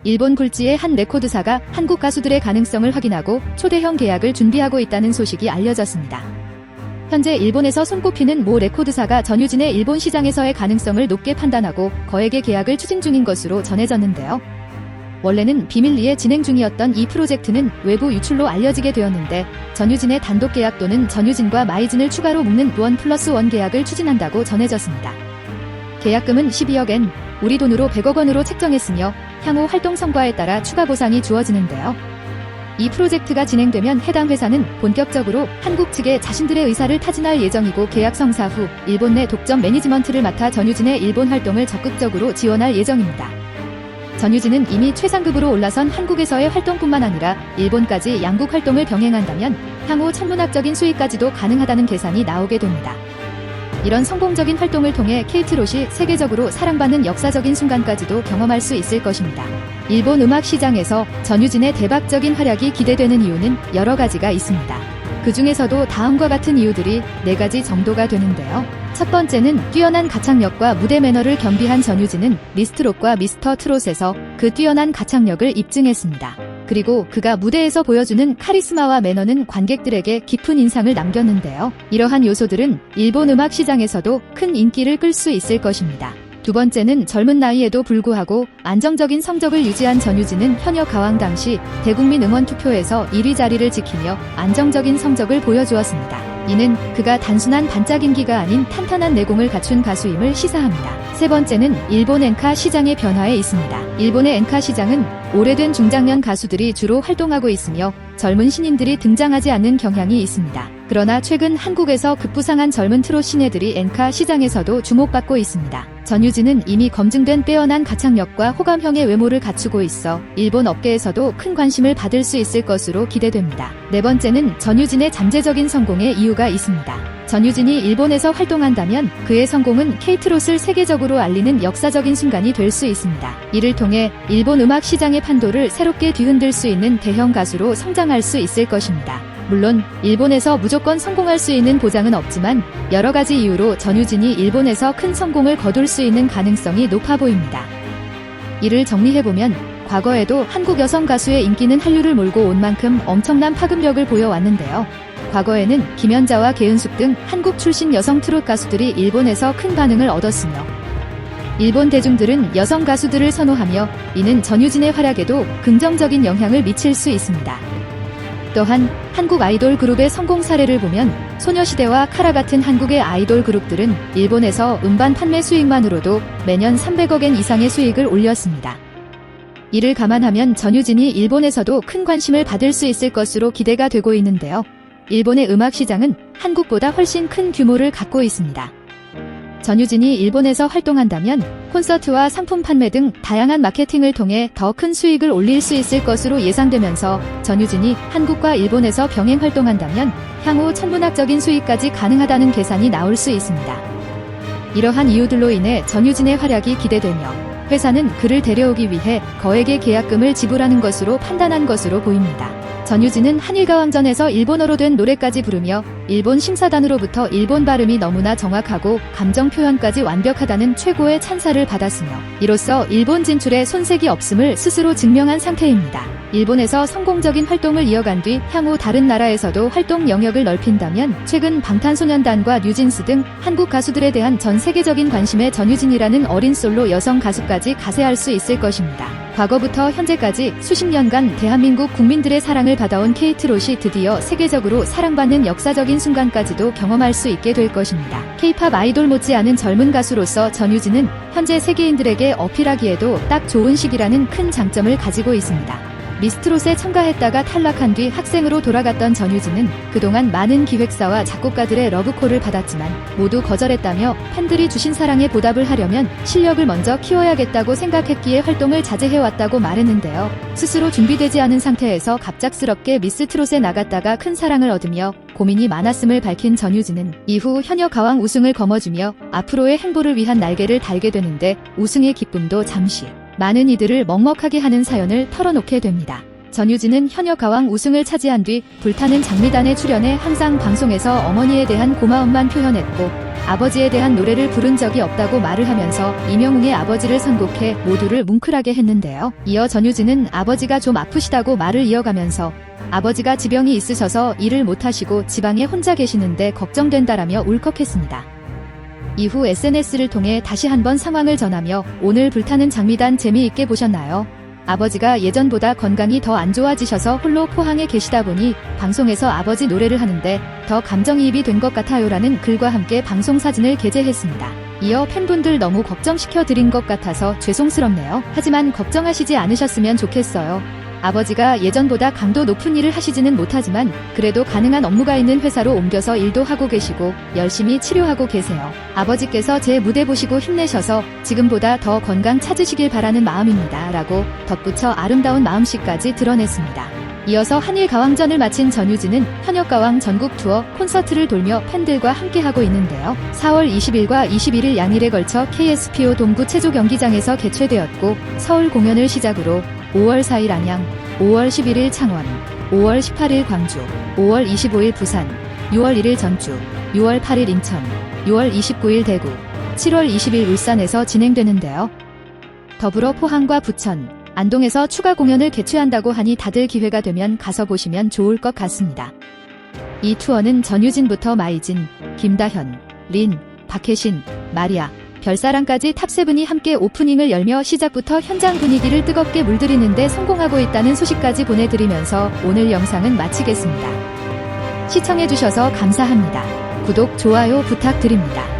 일본 굴지의 한 레코드사가 한국 가수들의 가능성을 확인하고 초대형 계약을 준비하고 있다는 소식이 알려졌습니다. 현재 일본에서 손꼽히는 모 레코드사가 전유진의 일본 시장에서의 가능성을 높게 판단하고 거액의 계약을 추진 중인 것으로 전해졌는데요. 원래는 비밀리에 진행 중이었던 이 프로젝트는 외부 유출로 알려지게 되었는데 전유진의 단독 계약 또는 전유진과 마이진을 추가로 묶는 1+1 계약을 추진한다고 전해졌습니다. 계약금은 12억엔, 우리 돈으로 100억 원으로 책정했으며 향후 활동 성과에 따라 추가 보상이 주어지는데요. 이 프로젝트가 진행되면 해당 회사는 본격적으로 한국 측에 자신들의 의사를 타진할 예정이고 계약 성사 후 일본 내 독점 매니지먼트를 맡아 전유진의 일본 활동을 적극적으로 지원할 예정입니다. 전유진은 이미 최상급으로 올라선 한국에서의 활동뿐만 아니라 일본까지 양국 활동을 병행한다면 향후 천문학적인 수익까지도 가능하다는 계산이 나오게 됩니다. 이런 성공적인 활동을 통해 케이트롯이 세계적으로 사랑받는 역사적인 순간까지도 경험할 수 있을 것입니다. 일본 음악 시장에서 전유진의 대박적인 활약이 기대되는 이유는 여러 가지가 있습니다. 그 중에서도 다음과 같은 이유들이 4가지 정도가 되는데요. 첫 번째는 뛰어난 가창력과 무대 매너를 겸비한 전유진은 미스트롯과 미스터 트롯에서 그 뛰어난 가창력을 입증했습니다. 그리고 그가 무대에서 보여주는 카리스마와 매너는 관객들에게 깊은 인상을 남겼는데요. 이러한 요소들은 일본 음악 시장에서도 큰 인기를 끌 수 있을 것입니다. 두 번째는 젊은 나이에도 불구하고 안정적인 성적을 유지한 전유진은 현역 가왕 당시 대국민 응원 투표에서 1위 자리를 지키며 안정적인 성적을 보여주었습니다. 이는 그가 단순한 반짝 인기가 아닌 탄탄한 내공을 갖춘 가수임을 시사합니다. 세 번째는 일본 엔카 시장의 변화에 있습니다. 일본의 엔카 시장은 오래된 중장년 가수들이 주로 활동하고 있으며 젊은 신인들이 등장하지 않는 경향이 있습니다. 그러나 최근 한국에서 급부상한 젊은 트롯 신예들이 엔카 시장에서도 주목받고 있습니다. 전유진은 이미 검증된 빼어난 가창력과 호감형의 외모를 갖추고 있어 일본 업계에서도 큰 관심을 받을 수 있을 것으로 기대됩니다. 네 번째는 전유진의 잠재적인 성공의 이유가 있습니다. 전유진이 일본에서 활동한다면 그의 성공은 케이트롯을 세계적으로 알리는 역사적인 순간이 될 수 있습니다. 이를 통해 일본 음악 시장의 판도를 새롭게 뒤흔들 수 있는 대형 가수로 성장할 수 있을 것입니다. 물론 일본에서 무조건 성공할 수 있는 보장은 없지만 여러 가지 이유로 전유진이 일본에서 큰 성공을 거둘 수 있는 가능성이 높아 보입니다. 이를 정리해보면 과거에도 한국 여성 가수의 인기는 한류를 몰고 온 만큼 엄청난 파급력을 보여왔는데요. 과거에는 김연자와 개은숙 등 한국 출신 여성 트롯 가수들이 일본에서 큰 반응을 얻었으며 일본 대중들은 여성 가수들을 선호하며 이는 전유진의 활약에도 긍정적인 영향을 미칠 수 있습니다. 또한 한국 아이돌 그룹의 성공 사례를 보면 소녀시대와 카라 같은 한국의 아이돌 그룹들은 일본에서 음반 판매 수익만으로도 매년 300억엔 이상의 수익을 올렸습니다. 이를 감안하면 전유진이 일본에서도 큰 관심을 받을 수 있을 것으로 기대가 되고 있는데요. 일본의 음악 시장은 한국보다 훨씬 큰 규모를 갖고 있습니다. 전유진이 일본에서 활동한다면 콘서트와 상품 판매 등 다양한 마케팅을 통해 더 큰 수익을 올릴 수 있을 것으로 예상되면서 전유진이 한국과 일본에서 병행 활동한다면 향후 천문학적인 수익까지 가능하다는 계산이 나올 수 있습니다. 이러한 이유들로 인해 전유진의 활약이 기대되며 회사는 그를 데려오기 위해 거액의 계약금을 지불하는 것으로 판단한 것으로 보입니다. 전유진은 한일가왕전에서 일본어로 된 노래까지 부르며 일본 심사단으로부터 일본 발음이 너무나 정확하고 감정 표현까지 완벽하다는 최고의 찬사를 받았으며 이로써 일본 진출에 손색이 없음을 스스로 증명한 상태입니다. 일본에서 성공적인 활동을 이어간 뒤 향후 다른 나라에서도 활동 영역을 넓힌다면 최근 방탄소년단과 뉴진스 등 한국 가수들에 대한 전 세계적인 관심에 전유진이라는 어린 솔로 여성 가수까지 가세할 수 있을 것입니다. 과거부터 현재까지 수십 년간 대한민국 국민들의 사랑을 받아온 케이트롯이 드디어 세계적으로 사랑받는 역사적인 순간까지도 경험할 수 있게 될 것입니다. K-팝 아이돌 못지않은 젊은 가수로서 전유진은 현재 세계인들에게 어필하기에도 딱 좋은 시기라는 큰 장점을 가지고 있습니다. 미스트롯에 참가했다가 탈락한 뒤 학생으로 돌아갔던 전유진은 그동안 많은 기획사와 작곡가들의 러브콜을 받았지만 모두 거절했다며 팬들이 주신 사랑에 보답을 하려면 실력을 먼저 키워야겠다고 생각했기에 활동을 자제해왔다고 말했는데요. 스스로 준비되지 않은 상태에서 갑작스럽게 미스트롯에 나갔다가 큰 사랑을 얻으며 고민이 많았음을 밝힌 전유진은 이후 현역 가왕 우승을 거머쥐며 앞으로의 행보를 위한 날개를 달게 되는데 우승의 기쁨도 잠시 많은 이들을 먹먹하게 하는 사연을 털어놓게 됩니다. 전유진은 현역 가왕 우승을 차지한 뒤 불타는 장미단에 출연해 항상 방송에서 어머니에 대한 고마움만 표현했고 아버지에 대한 노래를 부른 적이 없다고 말을 하면서 이명웅의 아버지를 선곡해 모두를 뭉클하게 했는데요. 이어 전유진은 아버지가 좀 아프시다고 말을 이어가면서 아버지가 지병이 있으셔서 일을 못하시고 지방에 혼자 계시는데 걱정된다라며 울컥했습니다. 이후 SNS를 통해 다시 한번 상황을 전하며 오늘 불타는 장미단 재미있게 보셨나요? 아버지가 예전보다 건강이 더 안 좋아지셔서 홀로 포항에 계시다 보니 방송에서 아버지 노래를 하는데 더 감정이입이 된 것 같아요라는 글과 함께 방송 사진을 게재했습니다. 이어 팬분들 너무 걱정시켜 드린 것 같아서 죄송스럽네요. 하지만 걱정하시지 않으셨으면 좋겠어요. 아버지가 예전보다 강도 높은 일을 하시지는 못하지만 그래도 가능한 업무가 있는 회사로 옮겨서 일도 하고 계시고 열심히 치료하고 계세요. 아버지께서 제 무대 보시고 힘내셔서 지금보다 더 건강 찾으시길 바라는 마음입니다. 라고 덧붙여 아름다운 마음씨까지 드러냈습니다. 이어서 한일 가왕전을 마친 전유진은 현역가왕 전국 투어 콘서트를 돌며 팬들과 함께하고 있는데요. 4월 20일과 21일 양일에 걸쳐 KSPO 동구 체조 경기장에서 개최되었고 서울 공연을 시작으로 5월 4일 안양, 5월 11일 창원, 5월 18일 광주, 5월 25일 부산, 6월 1일 전주, 6월 8일 인천, 6월 29일 대구, 7월 20일 울산에서 진행되는데요. 더불어 포항과 부천, 안동에서 추가 공연을 개최한다고 하니 다들 기회가 되면 가서 보시면 좋을 것 같습니다. 이 투어는 전유진부터 마이진, 김다현, 린, 박혜신, 마리아, 별사랑까지 탑7이 함께 오프닝을 열며 시작부터 현장 분위기를 뜨겁게 물들이는데 성공하고 있다는 소식까지 보내드리면서 오늘 영상은 마치겠습니다. 시청해주셔서 감사합니다. 구독, 좋아요 부탁드립니다.